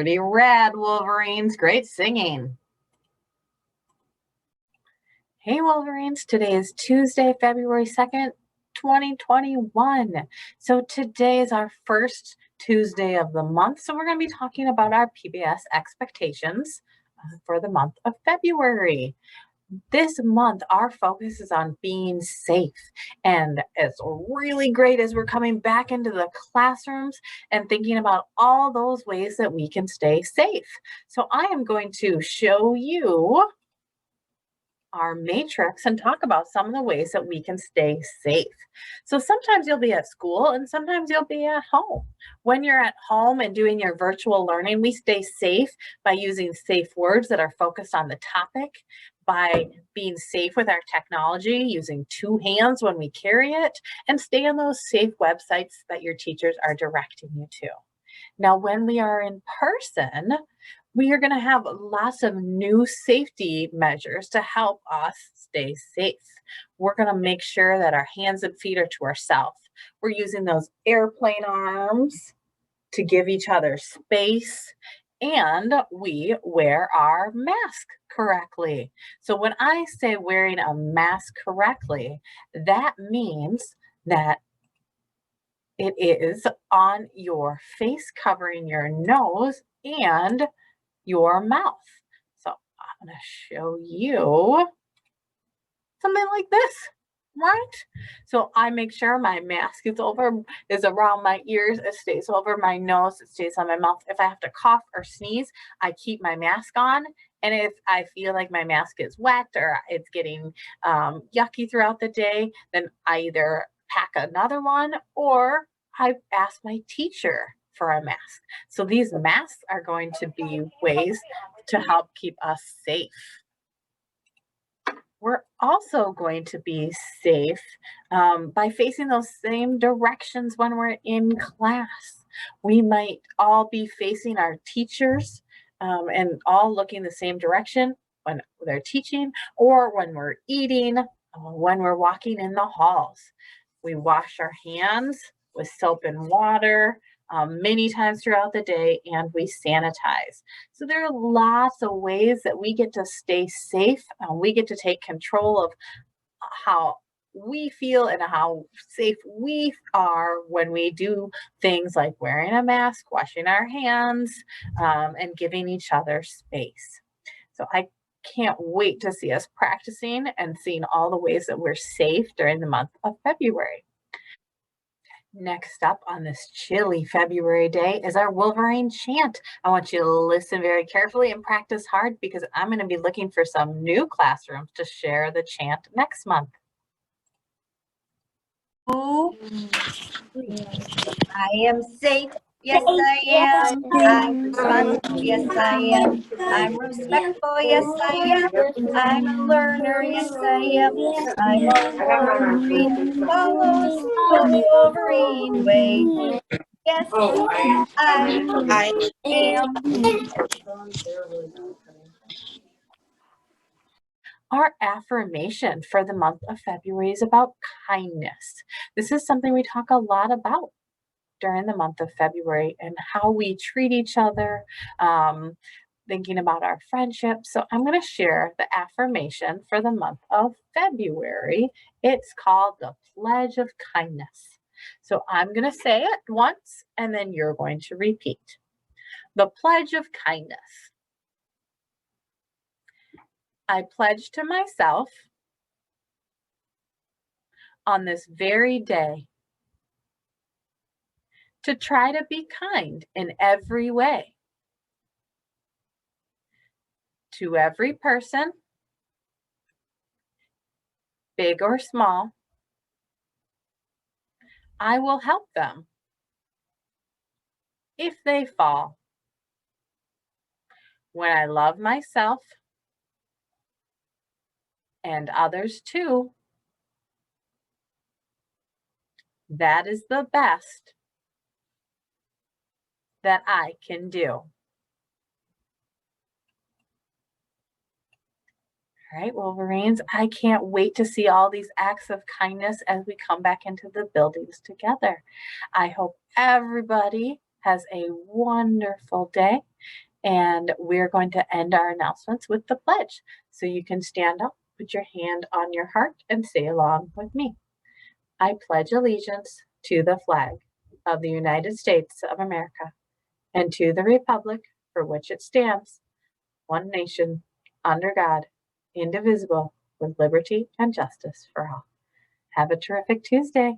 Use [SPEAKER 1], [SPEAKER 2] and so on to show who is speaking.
[SPEAKER 1] Pretty rad, Wolverines. Great singing. Hey, Wolverines. Today is Tuesday, February 2nd, 2021. So today is our first Tuesday of the month. So we're going to be talking about our PBIS expectations for the month of February. This month, our focus is on being safe, and it's really great as we're coming back into the classrooms and thinking about all those ways that we can stay safe. So I am going to show you our matrix and talk about some of the ways that we can stay safe. So sometimes you'll be at school and sometimes you'll be at home. When you're at home and doing your virtual learning, we stay safe by using safe words that are focused on the topic, by being safe with our technology, using two hands when we carry it, and stay on those safe websites that your teachers are directing you to. Now, when we are in person, we are going to have lots of new safety measures to help us stay safe. We're going to make sure that our hands and feet are to ourselves. We're using those airplane arms to give each other space, and we wear our mask correctly. So when I say wearing a mask correctly, that means that it is on your face, covering your nose and your mouth. So I'm going to show you something like this, right? So I make sure my mask is around my ears, it stays over my nose, it stays on my mouth. If I have to cough or sneeze, I keep my mask on. And if I feel like my mask is wet or it's getting yucky throughout the day, then I either pack another one or I ask my teacher for a mask. So these masks are going to be ways to help keep us safe. We're also going to be safe by facing those same directions when we're in class. We might all be facing our teachers and all looking the same direction when they're teaching, or when we're eating, when we're walking in the halls. We wash our hands with soap and water many times throughout the day, and we sanitize. So there are lots of ways that we get to stay safe. We get to take control of how we feel and how safe we are when we do things like wearing a mask, washing our hands, and giving each other space. So I can't wait to see us practicing and seeing all the ways that we're safe during the month of February. Next up on this chilly February day is our Wolverine Chant. I want you to listen very carefully and practice hard, because I'm going to be looking for some new classrooms to share the chant next month.
[SPEAKER 2] I am safe. Yes, I am. I'm responsible. Yes, I am. I'm respectful. Yes, I am. I'm a learner. Yes, I am. I'm a Wolverine who follows the Wolverine way. Yes, I am.
[SPEAKER 1] Our affirmation for the month of February is about kindness. This is something we talk a lot about during the month of February, and how we treat each other, thinking about our friendship. So I'm going to share the affirmation for the month of February. It's called the Pledge of Kindness. So I'm going to say it once, and then you're going to repeat. The Pledge of Kindness. I pledge to myself on this very day to try to be kind in every way to every person, big or small. I will help them if they fall. When I love myself and others too, that is the best that I can do. All right, Wolverines, I can't wait to see all these acts of kindness as we come back into the buildings together. I hope everybody has a wonderful day. And we're going to end our announcements with the pledge. So you can stand up, put your hand on your heart, and say along with me. I pledge allegiance to the flag of the United States of America and to the republic for which it stands, one nation, under God, indivisible, with liberty and justice for all. Have a terrific Tuesday.